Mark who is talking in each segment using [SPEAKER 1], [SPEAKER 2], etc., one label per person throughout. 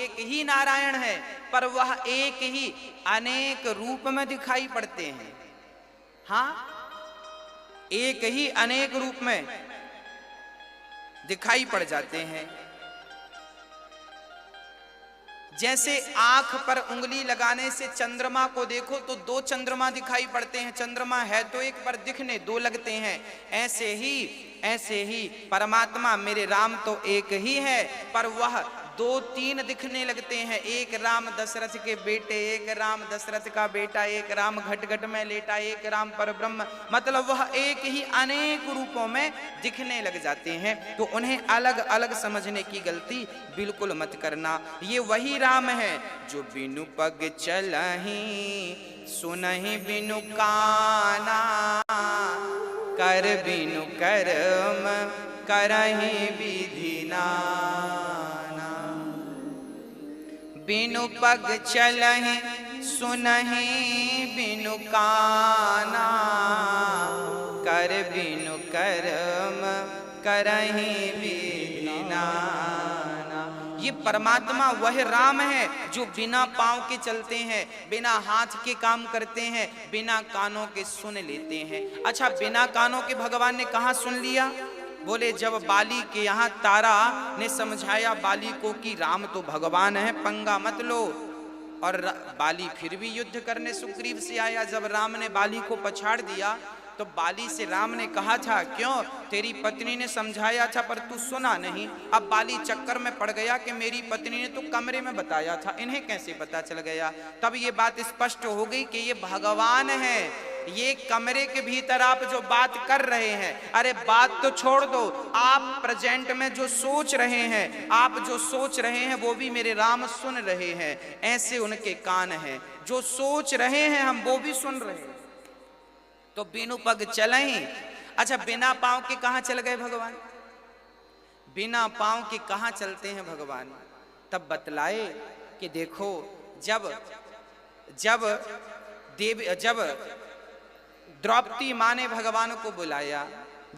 [SPEAKER 1] एक ही नारायण है, पर वह एक ही अनेक रूप में दिखाई पड़ते हैं। हाँ, एक ही अनेक रूप में दिखाई पड़ जाते हैं। जैसे आंख पर उंगली लगाने से चंद्रमा को देखो तो दो चंद्रमा दिखाई पड़ते हैं, चंद्रमा है तो एक पर दिखने दो लगते हैं। ऐसे ही परमात्मा मेरे राम तो एक ही है, पर वह दो तीन दिखने लगते हैं। एक राम दशरथ के बेटे, एक राम दशरथ का बेटा, एक राम घट घट में लेटा, एक राम पर ब्रह्म, मतलब वह एक ही अनेक रूपों में दिखने लग जाते हैं। तो उन्हें अलग अलग समझने की गलती बिल्कुल मत करना। ये वही राम है जो बिनु पग चलहि सुनहि बिनु काना, कर बिनु कर्म करहि विधि नाना। बिनु पग चलहि सुनहि बिनु काना, कर बिनु कर्म करहि विधि नाना। ये परमात्मा वह राम है जो बिना पांव के चलते हैं, बिना हाथ के काम करते हैं, बिना कानों के सुन लेते हैं। अच्छा, बिना कानों के भगवान ने कहाँ सुन लिया? बोले जब बाली के यहाँ तारा ने समझाया बाली को कि राम तो भगवान है, पंगा मत लो। और बाली फिर भी युद्ध करने सुग्रीव से आया। जब राम ने बाली को पछाड़ दिया तो बाली से राम ने कहा था, क्यों? तेरी पत्नी ने समझाया था पर तू सुना नहीं। अब बाली चक्कर में पड़ गया कि मेरी पत्नी ने तो कमरे में बताया था, इन्हें कैसे पता चल गया? तब ये बात स्पष्ट हो गई कि ये भगवान है। ये कमरे के भीतर आप जो बात कर रहे हैं, अरे बात तो छोड़ दो, आप प्रेजेंट में जो सोच रहे हैं, आप जो सोच रहे हैं वो भी मेरे राम सुन रहे हैं। ऐसे उनके कान हैं, जो सोच रहे हैं हम वो भी सुन रहे हैं। तो बिनु पग चलहि। अच्छा, बिना पांव के कहां चल गए भगवान? बिना पांव के कहां चलते हैं भगवान? तब बतलाए कि देखो, जब द्रौपदी माँ ने भगवान को बुलाया,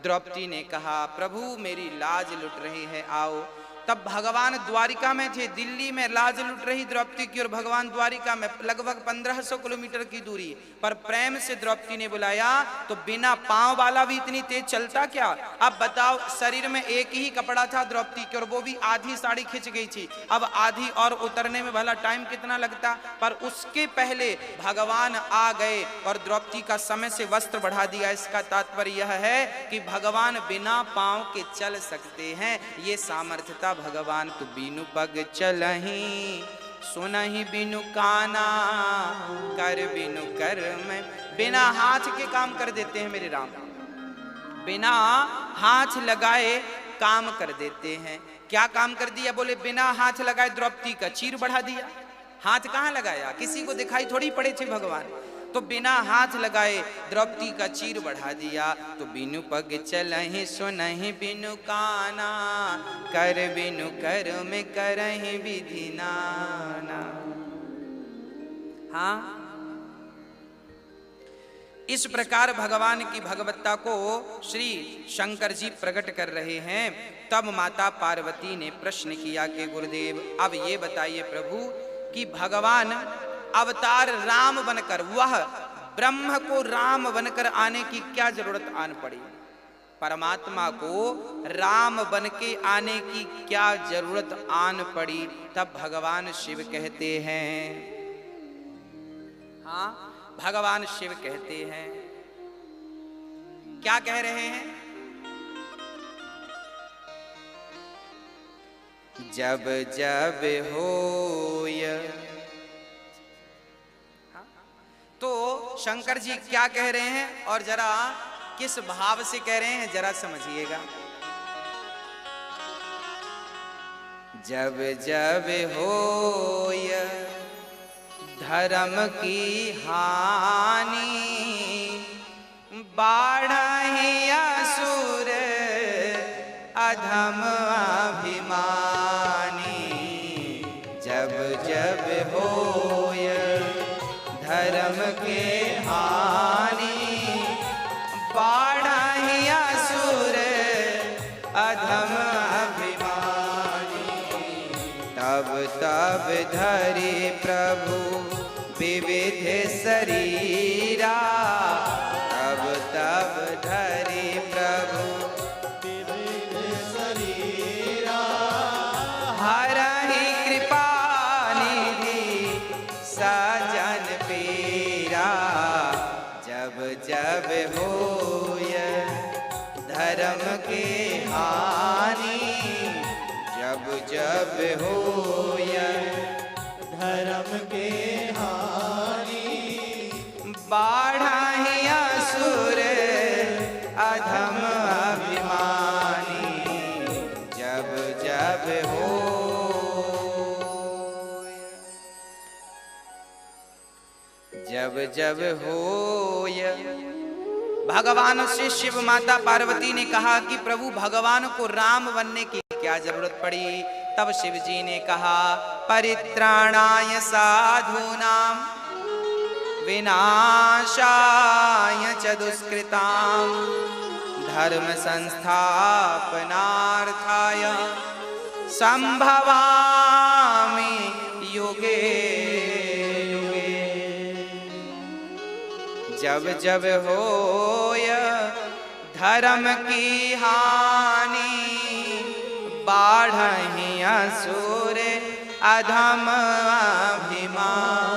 [SPEAKER 1] द्रौपदी ने कहा प्रभु मेरी लाज लुट रही है, आओ। तब भगवान द्वारिका में थे, दिल्ली में लाज लुट रही द्रौपदी की और भगवान द्वारिका में, लगभग 1500 किलोमीटर की दूरी पर प्रेम से द्रौपदी ने बुलाया। तो बिना पांव वाला भी इतनी तेज चलता क्या? अब बताओ, शरीर में एक ही कपड़ा था द्रौपदी के और वो भी आधी साड़ी खिंच गई थी। अब आधी और उतरने में भला टाइम कितना लगता? पर उसके पहले भगवान आ गए और द्रौपदी का समय से वस्त्र बढ़ा दिया। इसका तात्पर्य यह है कि भगवान बिना पांव के चल सकते हैं। ये सामर्थ्यता भगवान। तो बिनु पग चलहि सुनहि बिनु काना, कर बिनु कर्म। बिना हाथ के काम कर देते हैं मेरे राम, बिना हाथ लगाए काम कर देते हैं। क्या काम कर दिया? बोले बिना हाथ लगाए द्रौपदी का चीर बढ़ा दिया। हाथ कहाँ लगाया? किसी को दिखाई थोड़ी पड़े थे भगवान। तो बिना हाथ लगाए द्रौपदी का चीर बढ़ा दिया। तो बिनु पग चलहि सुनहि बिनु काना, कर बिनु कर्म करहि विधि नाना। हाँ, इस प्रकार भगवान की भगवत्ता को श्री शंकर जी प्रकट कर रहे हैं। तब माता पार्वती ने प्रश्न किया कि गुरुदेव अब ये बताइए प्रभु कि भगवान अवतार राम बनकर, वह ब्रह्म को राम बनकर आने की क्या जरूरत आन पड़ी? परमात्मा को राम बन के आने की क्या जरूरत आन पड़ी? तब भगवान शिव कहते हैं, हाँ भगवान शिव कहते हैं, क्या कह रहे हैं? जब जब होय। तो शंकर जी क्या कह रहे हैं और जरा किस भाव से कह रहे हैं जरा समझिएगा। जब जब होय धर्म की हानि, बाढ़हि असुर अधम अभिमानी। जब जब होय धर्म के हानि, बाढ़हि असुर अधम अभिमानी। तब तब धरि प्रभु विविध शरीरा, तब धरि प्रभु विविध शरीरा, हरहि कृपा निधि सजन पीरा। जब जब होय धर्म के हानि, जब जब होय धर्म के हानि, बाढ़हि असुर अधम अभिमानी। जब जब होय, जब जब होय। भगवान से शिव माता पार्वती ने कहा कि प्रभु भगवान को राम बनने की क्या जरूरत पड़ी? तब शिव जी ने कहा परित्राणाय साधूनां विनाशाय च दुष्कृतां, धर्म संस्थापनार्थाय संभवामि युगे युगे। जब जब होय धर्म की हानि, बाढ़हि असुर अधम अभिमानी।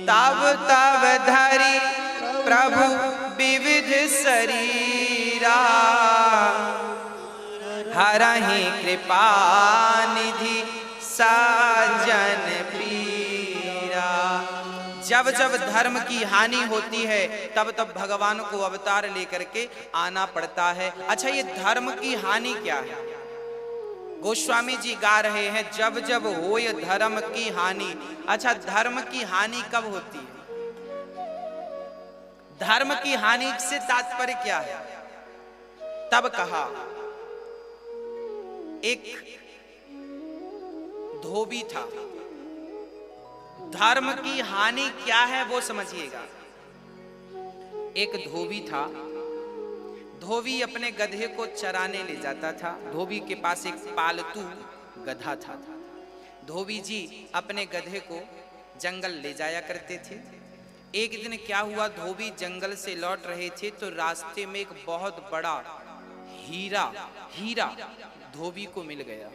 [SPEAKER 1] तब तब धरि प्रभु विविध शरीरा, हरहि कृपा निधि सजन पीरा। जब जब धर्म की हानि होती है तब तब भगवान को अवतार लेकर के आना पड़ता है। अच्छा, ये धर्म की हानि क्या है? गोस्वामी जी गा रहे हैं जब जब होय धर्म की हानि। अच्छा, धर्म की हानि कब होती है? धर्म की हानि से तात्पर्य क्या है? तब कहा एक धोबी था। धर्म की हानि क्या है वो समझिएगा। एक धोबी था। धोबी अपने गधे को चराने ले जाता था। धोबी के पास एक पालतू गधा था। धोबी जी अपने गधे को जंगल ले जाया करते थे। एक दिन क्या हुआ, धोबी जंगल से लौट रहे थे तो रास्ते में एक बहुत बड़ा हीरा धोबी को मिल गया।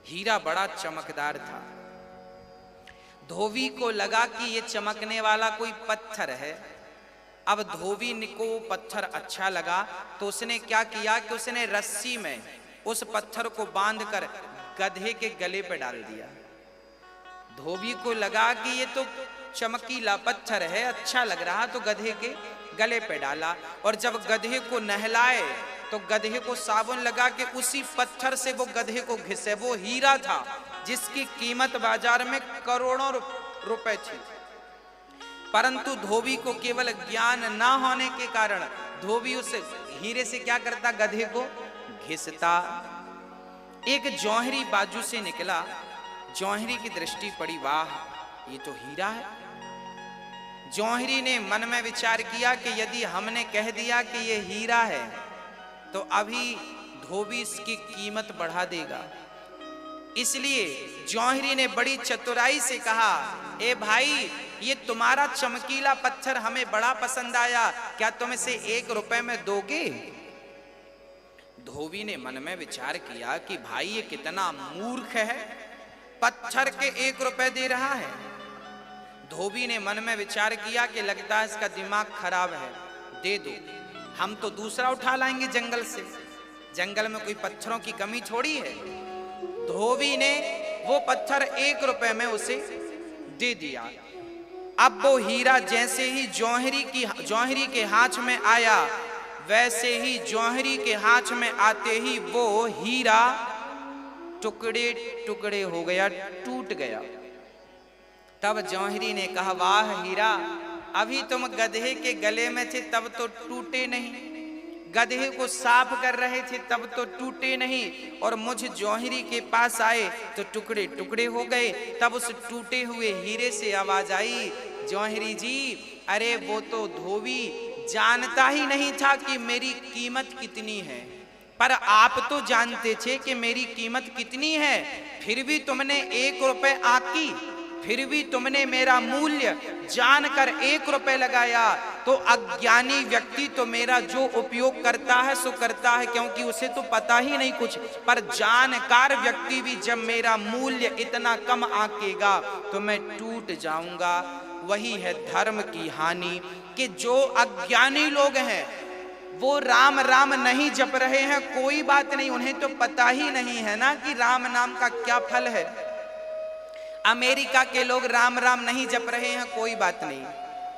[SPEAKER 1] हीरा बड़ा चमकदार था। धोबी को लगा कि ये चमकने वाला कोई पत्थर है। अब धोबी को पत्थर अच्छा लगा तो उसने क्या किया कि उसने रस्सी में उस पत्थर को बांधकर गधे के गले पे डाल दिया। धोबी को लगा कि ये तो चमकीला पत्थर है, अच्छा लग रहा, तो गधे के गले पे डाला। और जब गधे को नहलाए तो गधे को साबुन लगा के उसी पत्थर से वो गधे को घिसे। वो हीरा था जिसकी कीमत बाजार में करोड़ों रुपए थी, परंतु धोबी को केवल ज्ञान ना होने के कारण धोबी उस हीरे से क्या करता, गधे को घिसता। एक जौहरी बाजू से निकला। जौहरी की दृष्टि पड़ी, वाह ये तो हीरा है। जौहरी ने मन में विचार किया कि यदि हमने कह दिया कि ये हीरा है तो अभी धोबी इसकी कीमत बढ़ा देगा। इसलिए जौहरी ने बड़ी चतुराई से कहा, ए भाई ये तुम्हारा चमकीला पत्थर हमें बड़ा पसंद आया, क्या तुम इसे 1 रुपए में दोगे? धोबी ने मन में विचार किया कि भाई ये कितना मूर्ख है, पत्थर के 1 रुपए दे रहा है। धोबी ने मन में विचार किया कि लगता है इसका दिमाग खराब है, दे दो, हम तो दूसरा उठा लाएंगे जंगल से। जंगल में कोई पत्थरों की कमी थोड़ी है। धोबी ने वो पत्थर 1 रुपए में उसे दे दिया। अब वो हीरा जैसे ही जौहरी के हाथ में आया, वैसे ही जौहरी के हाथ में आते ही वो हीरा टुकड़े टुकड़े हो गया, टूट गया। तब जौहरी ने कहा, वाह हीरा, अभी तुम गधे के गले में थे तब तो टूटे नहीं, गधे को साफ कर रहे थे तब तो टूटे नहीं, और मुझ जौहरी के पास आए तो टुकड़े टुकड़े हो गए। तब उस टूटे हुए हीरे से आवाज आई, जौहरी जी, अरे वो तो धोबी जानता ही नहीं था कि मेरी कीमत कितनी है। पर आप तो जानते थे कि मेरी कीमत कितनी है, फिर भी तुमने 1 रुपए आकी, फिर भी तुमने मेरा मूल्य जानकर 1 रुपए लगाया। तो अज्ञानी व्यक्ति तो मेरा जो उपयोग करता है सो करता है, क्योंकि उसे तो पता ही नहीं कुछ। पर जानकार व्यक्ति भी जब मेरा मूल्य इतना कम आकेगा तो मैं टूट जाऊंगा। वही है धर्म की हानि कि जो अज्ञानी लोग हैं वो राम राम नहीं जप रहे हैं, कोई बात नहीं, उन्हें तो पता ही नहीं है ना कि राम नाम का क्या फल है। अमेरिका के लोग राम राम नहीं जप रहे हैं, कोई बात नहीं।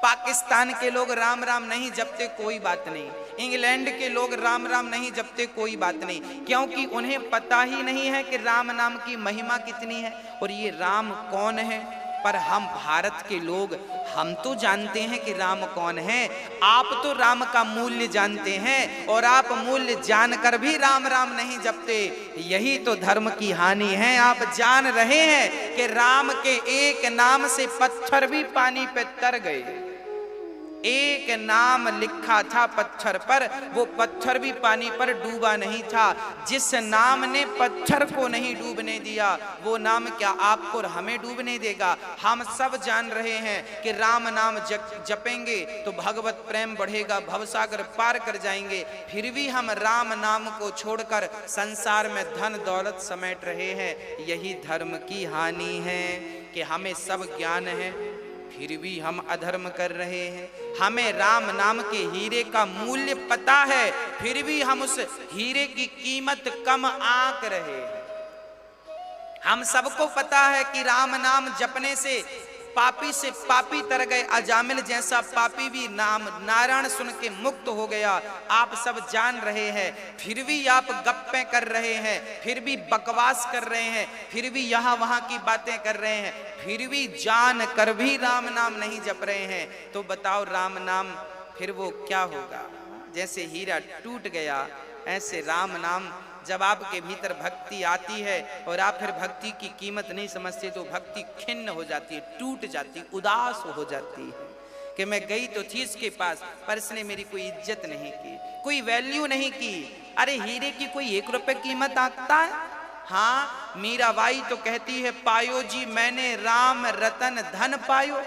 [SPEAKER 1] पाकिस्तान के लोग राम राम नहीं जपते, कोई बात नहीं। इंग्लैंड के लोग राम राम नहीं जपते, कोई बात नहीं, क्योंकि उन्हें पता ही नहीं है कि राम नाम की महिमा कितनी है और ये राम कौन है। पर हम भारत के लोग, हम तो जानते हैं कि राम कौन है। आप तो राम का मूल्य जानते हैं और आप मूल्य जानकर भी राम राम नहीं जपते। यही तो धर्म की हानि है। आप जान रहे हैं कि राम के एक नाम से पत्थर भी पानी पे तर गए। एक नाम लिखा था पत्थर पर, वो पत्थर भी पानी पर डूबा नहीं था। जिस नाम ने पत्थर को नहीं डूबने दिया वो नाम क्या आपको और हमें डूबने देगा। हम सब जान रहे हैं कि राम नाम जपेंगे तो भगवत प्रेम बढ़ेगा, भवसागर पार कर जाएंगे। फिर भी हम राम नाम को छोड़कर संसार में धन दौलत समेट रहे हैं। यही धर्म की हानि है कि हमें सब ज्ञान है फिर भी हम अधर्म कर रहे हैं। हमें राम नाम के हीरे का मूल्य पता है, फिर भी हम उस हीरे की कीमत कम आंक रहे हैं। हम सबको पता है कि राम नाम जपने से पापी से पापी तर गए, अजामिल जैसा पापी भी नाम नारायण सुन के मुक्त हो गया। आप सब जान रहे हैं, फिर भी आप गप्पे कर रहे हैं, फिर भी बकवास कर रहे हैं, फिर भी यहाँ वहाँ की बातें कर रहे हैं, फिर भी जान कर भी राम नाम नहीं जप रहे हैं। तो बताओ राम नाम फिर वो क्या होगा। जैसे हीरा टूट गया ऐसे राम नाम जब आपके भीतर भक्ति आती है और आप फिर भक्ति की कीमत नहीं समझते तो भक्ति खिन्न हो जाती है, टूट जाती, उदास हो जाती है कि मैं गई तो थी इसके पास पर इसने मेरी कोई इज्जत नहीं की, कोई वैल्यू नहीं की। अरे हीरे की कोई 1 रुपए कीमत आंकता है। हाँ, मीराबाई तो कहती है पायो जी मैंने राम रतन धन पायो।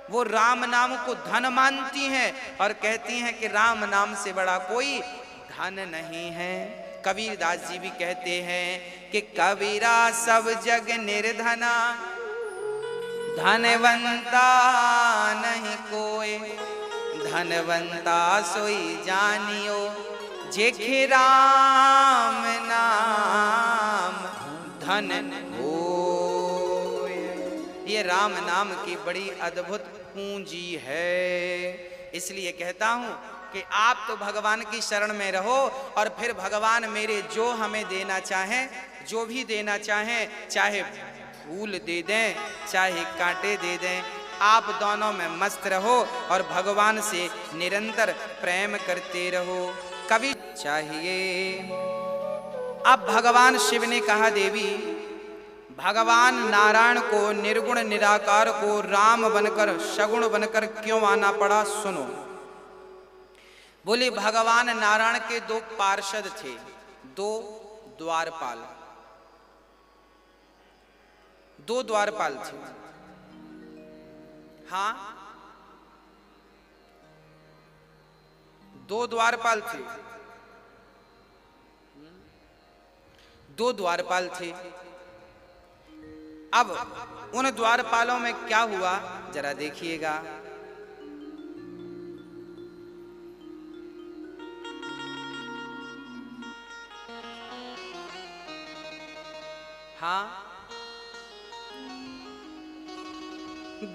[SPEAKER 1] वो राम नाम को धन मानती हैं और कहती हैं कि राम नाम से बड़ा कोई धन नहीं है। कबीरदास जी भी कहते हैं कि कबीरा सब जग निर्धना, धनवंता नहीं कोई, धनवंता सोई जानियो, जेखे राम नाम धन होए। ये राम नाम की बड़ी अद्भुत पूंजी है। इसलिए कहता हूं कि आप तो भगवान की शरण में रहो और फिर भगवान मेरे जो हमें देना चाहें, जो भी देना चाहें, चाहे फूल दे दें चाहे कांटे दे दें, आप दोनों में मस्त रहो और भगवान से निरंतर प्रेम करते रहो। कभी चाहिए। अब भगवान शिव ने कहा देवी, भगवान नारायण को, निर्गुण निराकार को राम बनकर सगुण बनकर क्यों आना पड़ा, सुनो। बोले भगवान नारायण के 2 पार्षद थे, 2 द्वारपाल, 2 द्वारपाल थे। हाँ, 2 द्वारपाल थे, 2 द्वारपाल थे। अब उन द्वारपालों में क्या हुआ जरा देखिएगा। हाँ,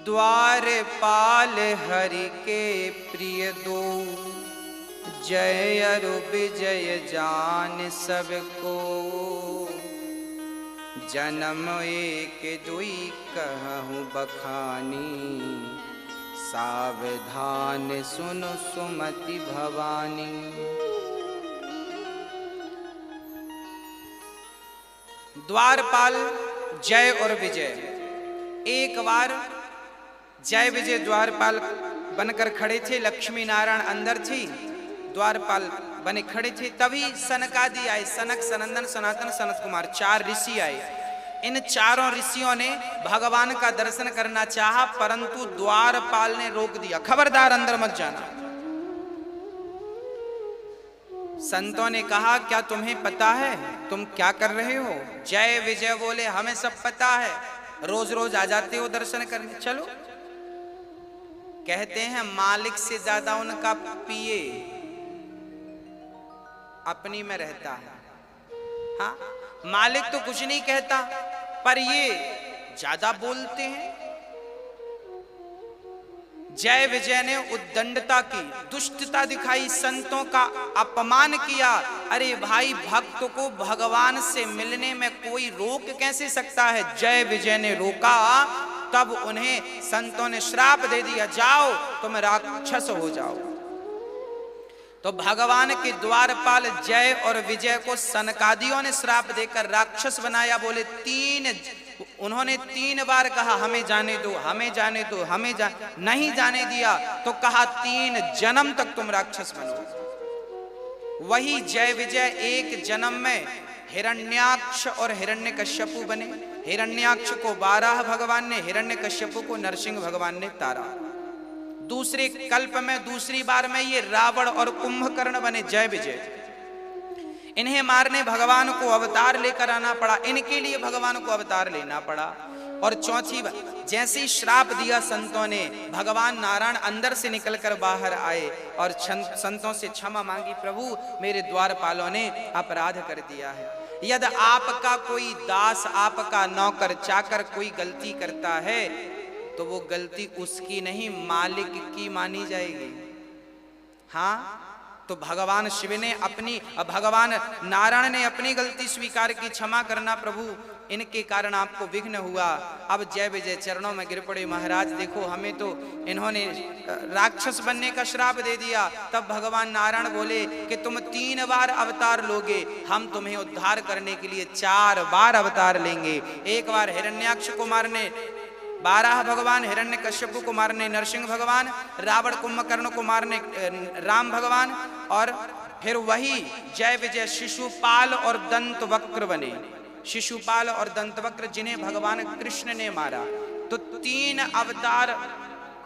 [SPEAKER 1] द्वारपाल हरि के प्रिय 2, जय अरु विजय जान सबको, जन्म 1 2 कहूँ बखानी, सावधान सुनो सुमति भवानी। द्वारपाल जय और विजय, एक बार जय विजय द्वारपाल बनकर खड़े थे। लक्ष्मी नारायण अंदर थी, द्वारपाल बने खड़े थे। तभी सनकादि आए, सनक, सनंदन, सनातन, सनत कुमार, 4 ऋषि आए। इन चारों ऋषियों ने भगवान का दर्शन करना चाहा, परंतु द्वारपाल ने रोक दिया, खबरदार अंदर मत जाना। संतों ने कहा क्या तुम्हें पता है तुम क्या कर रहे हो? जय विजय बोले हमें सब पता है, रोज रोज आ जाते हो दर्शन करने, चलो। कहते हैं मालिक से ज्यादा उनका पिए अपनी में रहता है। हाँ, मालिक तो कुछ नहीं कहता, पर ये ज्यादा बोलते हैं। जय विजय ने उद्दंडता की, दुष्टता दिखाई, संतों का अपमान किया। अरे भाई, भक्त को भगवान से मिलने में कोई रोक कैसे सकता है? जय विजय ने रोका, तब उन्हें संतों ने श्राप दे दिया, जाओ तुम राक्षस हो जाओ। तो भगवान के द्वारपाल जय और विजय को सनकादियों ने श्राप देकर राक्षस बनाया। बोले उन्होंने 3 बार कहा हमें जाने दो, हमें जाने दो, नहीं जाने दिया तो कहा 3 जन्म तक तुम राक्षस बनो। वही जय विजय एक जन्म में हिरण्याक्ष और हिरण्यकश्यपु बने। हिरण्याक्ष को 12 भगवान ने, हिरण्यकश्यपु को नरसिंह भगवान ने तारा। दूसरे कल्प में, दूसरी बार में ये रावण और कुंभकर्ण बने जय विजय। इन्हें मारने भगवान को अवतार लेकर आना पड़ा, इनके लिए भगवान को अवतार लेना पड़ा। और चौथी बार जैसे ही श्राप दिया संतों ने, भगवान नारायण अंदर से निकलकर बाहर आए और संतों से क्षमा मांगी, प्रभु मेरे द्वारपालों ने अपराध कर दिया है। यदि आपका कोई दास, आपका नौकर चाकर कोई गलती करता है तो वो गलती उसकी नहीं मालिक की मानी जाएगी। हाँ, तो भगवान शिव ने भगवान नारायण ने अपनी गलती स्वीकार की, क्षमा करना प्रभु, इनके कारण आपको विघ्न हुआ। अब जय विजय चरणों में गिर पड़े, महाराज देखो हमें तो इन्होंने राक्षस बनने का श्राप दे दिया। तब भगवान नारायण बोले कि तुम 3 बार अवतार लोगे, हम तुम्हें उद्धार करने के लिए 4 बार अवतार लेंगे। 1 बार हिरण्याक्ष को मारने, 12 भगवान, हिरण्यकश्यपु को मारने नरसिंह भगवान, रावण कुंभकर्ण को मारने राम भगवान, और फिर वही जय विजय शिशुपाल और दंतवक्र बने। शिशुपाल और दंतवक्र जिन्हें भगवान कृष्ण ने मारा। तो 3 अवतार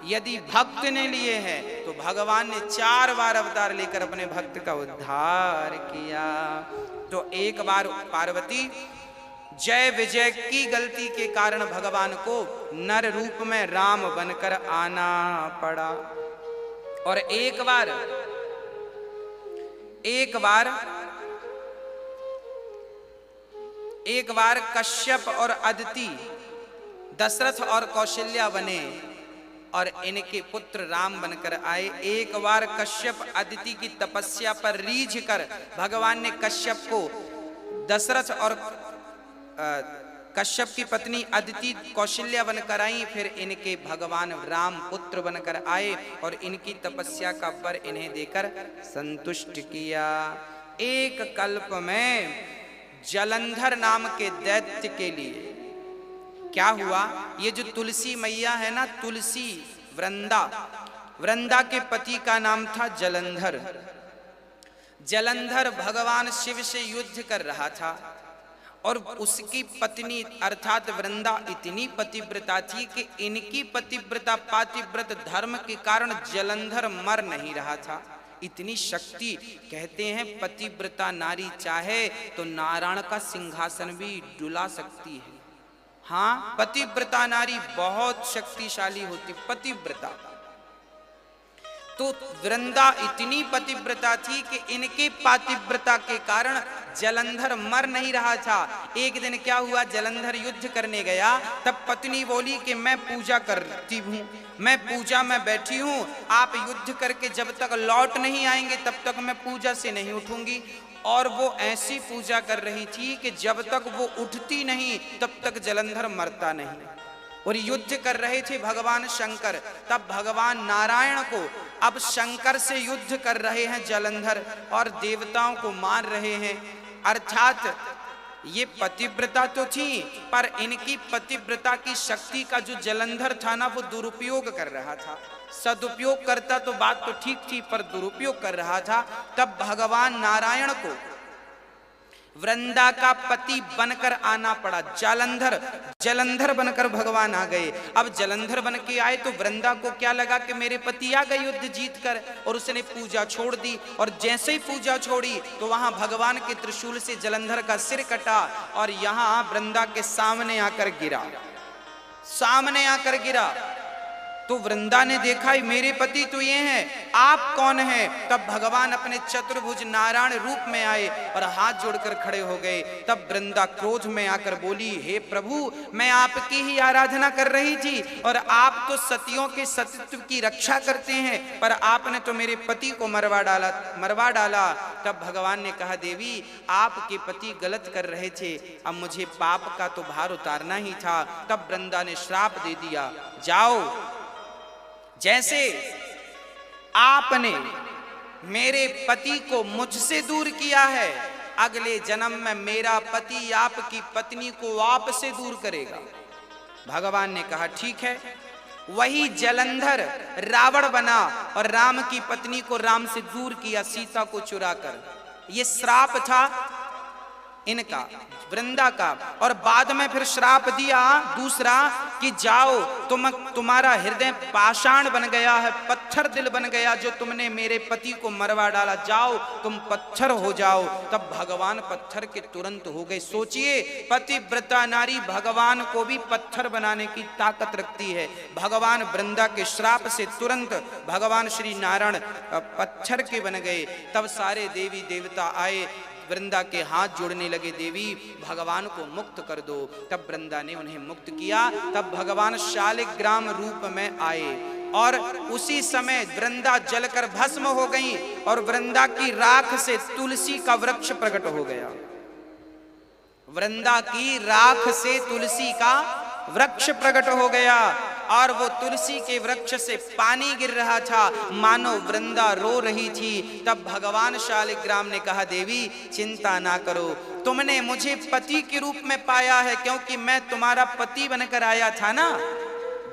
[SPEAKER 1] यदि भक्त ने लिए हैं तो भगवान ने 4 बार अवतार लेकर अपने भक्त का उद्धार किया। तो 1 बार पार्वती जय विजय की गलती के कारण भगवान को नर रूप में राम बनकर आना पड़ा। और एक बार कश्यप और अदिति दशरथ और कौशल्या बने और इनके पुत्र राम बनकर आए। एक बार कश्यप अदिति की तपस्या पर रीझ कर भगवान ने कश्यप को दशरथ और कश्यप की पत्नी अदिति कौशल्या बनकर आई। फिर इनके भगवान राम पुत्र बनकर आए और इनकी तपस्या का वर इन्हें देकर संतुष्ट किया। एक कल्प में जलंधर नाम के दैत्य के लिए क्या हुआ, ये जो तुलसी मैया है ना, तुलसी वृंदा के पति का नाम था जलंधर। जलंधर भगवान शिव से युद्ध कर रहा था और उसकी पत्नी अर्थात वृंदा इतनी पतिव्रता थी कि इनकी पतिव्रता पातिव्रत धर्म के कारण जलंधर मर नहीं रहा था। इतनी शक्ति, कहते हैं पतिव्रता नारी चाहे तो नारायण का सिंहासन भी डुला सकती है। हाँ, पतिव्रता नारी बहुत शक्तिशाली होती, पतिव्रता। तो वृंदा इतनी पतिव्रता थी कि इनके पातिव्रता के कारण जलंधर मर नहीं रहा था। एक दिन क्या हुआ, जलंधर युद्ध करने गया, तब पत्नी बोली कि मैं पूजा करती हूँ, मैं पूजा में बैठी हूँ, आप युद्ध करके जब तक लौट नहीं आएंगे तब तक मैं पूजा से नहीं उठूंगी। और वो ऐसी पूजा कर रही थी कि जब तक वो उठती नहीं तब तक जलंधर मरता नहीं। और युद्ध कर रहे थे भगवान शंकर, तब भगवान नारायण को अब शंकर से युद्ध कर रहे हैं जलंधर और देवताओं को मार रहे हैं। अर्थात ये पतिव्रता तो थी, पर इनकी पतिव्रता की शक्ति का जो जलंधर था ना, वो दुरुपयोग कर रहा था। सदुपयोग करता तो बात तो ठीक थी, पर दुरुपयोग कर रहा था। तब भगवान नारायण को वृंदा का पति बनकर आना पड़ा। जलंधर बनकर भगवान आ गए। अब जलंधर बन के आए तो वृंदा को क्या लगा कि मेरे पति आ गए युद्ध जीत कर, और उसने पूजा छोड़ दी। और जैसे ही पूजा छोड़ी तो वहां भगवान के त्रिशूल से जलंधर का सिर कटा और यहां वृंदा के सामने आकर गिरा। तो वृंदा ने देखा मेरे पति तो ये हैं, आप कौन हैं? तब भगवान अपने चतुर्भुज नारायण रूप में आए और हाथ जोड़कर खड़े हो गए। तब वृंदा क्रोध में आकर बोली, हे प्रभु, मैं आपकी ही आराधना कर रही थी और आप तो सतियों के सतीत्व की रक्षा करते हैं, पर आपने तो मेरे पति को मरवा डाला। तब भगवान ने कहा, देवी, आपके पति गलत कर रहे थे, अब मुझे पाप का तो भार उतारना ही था। तब वृंदा ने श्राप दे दिया, जाओ, जैसे आपने मेरे पति को मुझसे दूर किया है, अगले जन्म में मेरा पति आपकी पत्नी को आपसे दूर करेगा। भगवान ने कहा, ठीक है। वही जलंधर रावण बना और राम की पत्नी को राम से दूर किया, सीता को चुराकर। ये श्राप था इनका, वृंदा का। और बाद में फिर श्राप दिया दूसरा कि जाओ, तुम्हारा हृदय पाषाण बन गया है, पत्थर दिल बन गया, जो तुमने मेरे पति को मरवा डाला, जाओ तुम पत्थर हो जाओ। तब भगवान पत्थर के तुरंत हो गए। सोचिए, पतिव्रता नारी भगवान को भी पत्थर बनाने की ताकत रखती है। भगवान वृंदा के श्राप से तुरंत भगवान श्री नारायण पत्थर के बन गए। तब सारे देवी देवता आए, वृंदा के हाथ जोड़ने लगे, देवी भगवान को मुक्त कर दो। तब वृंदा ने उन्हें मुक्त किया। तब भगवान शालिग्राम रूप में आए और उसी समय वृंदा जलकर भस्म हो गई और वृंदा की राख से तुलसी का वृक्ष प्रकट हो गया। वृंदा की राख से तुलसी का वृक्ष प्रकट हो गया और वो तुलसी के वृक्ष से पानी गिर रहा था, मानो वृंदा रो रही थी। तब भगवान शालिग्राम ने कहा, देवी चिंता ना करो, तुमने मुझे पति के रूप में पाया है, क्योंकि मैं तुम्हारा पति बनकर आया था ना।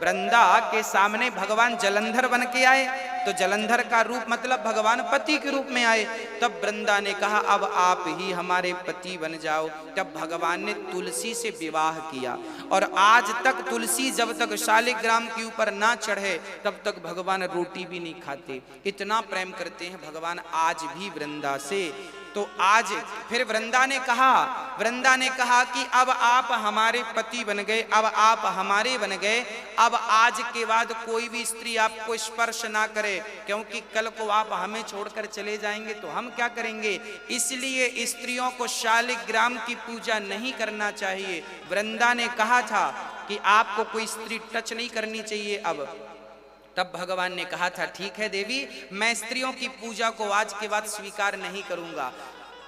[SPEAKER 1] वृंदा के सामने भगवान जलंधर बन के आए, तो जलंधर का रूप मतलब भगवान पति के रूप में आए। तब वृंदा ने कहा, अब आप ही हमारे पति बन जाओ। तब भगवान ने तुलसी से विवाह किया और आज तक तुलसी जब तक शालिग्राम के ऊपर ना चढ़े तब तक भगवान रोटी भी नहीं खाते, इतना प्रेम करते हैं भगवान आज भी वृंदा से। तो आज फिर वृंदा ने कहा कि अब आप हमारे पति बन गए, अब आप हमारे बन गए, अब आज के बाद कोई भी स्त्री आपको स्पर्श ना करे, क्योंकि कल को आप हमें छोड़कर चले जाएंगे तो हम क्या करेंगे। इसलिए स्त्रियों को शालिग्राम की पूजा नहीं करना चाहिए। वृंदा ने कहा था कि आपको कोई स्त्री टच नहीं करनी चाहिए अब। तब भगवान ने कहा था, ठीक है देवी, मैं स्त्रियों की पूजा को आज के बाद स्वीकार नहीं करूंगा।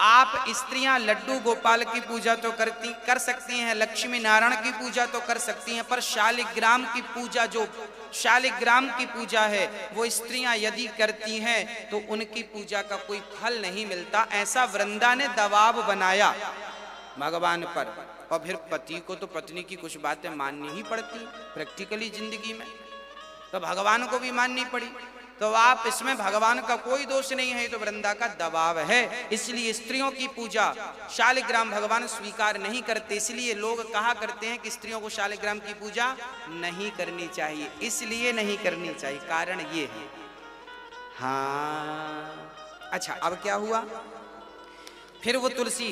[SPEAKER 1] आप स्त्रियां लड्डू गोपाल की पूजा तो कर सकती हैं, लक्ष्मी नारायण की पूजा तो कर सकती हैं, पर शालिग्राम की पूजा, जो शालिग्राम की पूजा है, वो स्त्रियां यदि करती हैं तो उनकी पूजा का कोई फल नहीं मिलता। ऐसा वृंदा ने दबाव बनाया भगवान पर। और फिर पति को तो पत्नी की कुछ बातें माननी ही पड़ती प्रैक्टिकली जिंदगी में, तो भगवान को भी माननी पड़ी। तो आप इसमें भगवान का कोई दोष नहीं है, तो वृंदा का दबाव है। इसलिए स्त्रियों की पूजा शालिग्राम भगवान स्वीकार नहीं करते। इसलिए लोग कहा करते हैं कि स्त्रियों को शालिग्राम की पूजा नहीं करनी चाहिए, इसलिए नहीं करनी चाहिए, कारण ये है। हाँ, अच्छा, अब क्या हुआ, फिर वो तुलसी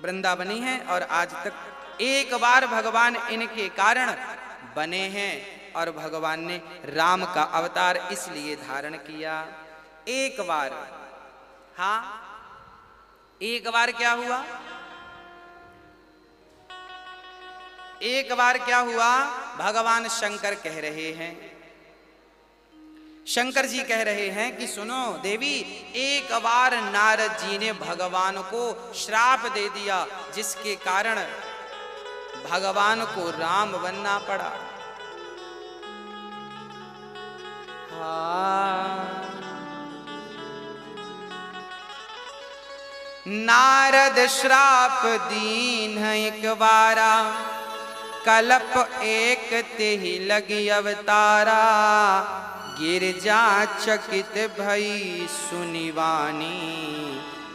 [SPEAKER 1] वृंदा बनी है और आज तक एक बार भगवान इनके कारण बने हैं और भगवान ने राम का अवतार इसलिए धारण किया। एक बार, हाँ, एक बार क्या हुआ, एक बार क्या हुआ, भगवान शंकर कह रहे हैं, शंकर जी कह रहे हैं कि सुनो देवी, एक बार नारद जी ने भगवान को श्राप दे दिया, जिसके कारण भगवान को राम बनना पड़ा। नारद श्राप दीन एक बारा, कल्प एक तेहि लगी अवतारा। गिरजा चकित भई सुनिवानी,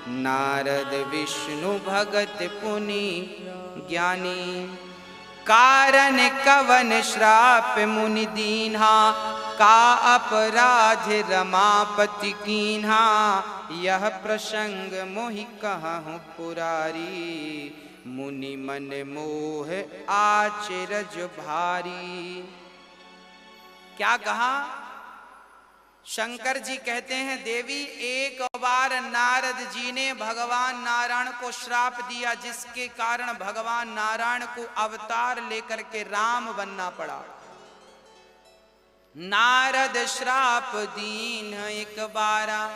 [SPEAKER 1] नारद विष्णु भगत पुनि ज्ञानी। कारण कवन श्राप मुनि दीन्हा, का अपराध रमापति कीन्हा। यह प्रसंग मोहि कहूँ पुरारी, मुनि मन मोह आचरज भारी। क्या कहा? शंकर जी कहते हैं देवी, एक बार नारद जी ने भगवान नारायण को श्राप दिया, जिसके कारण भगवान नारायण को अवतार लेकर के राम बनना पड़ा। नारद श्राप दीन एक बारा,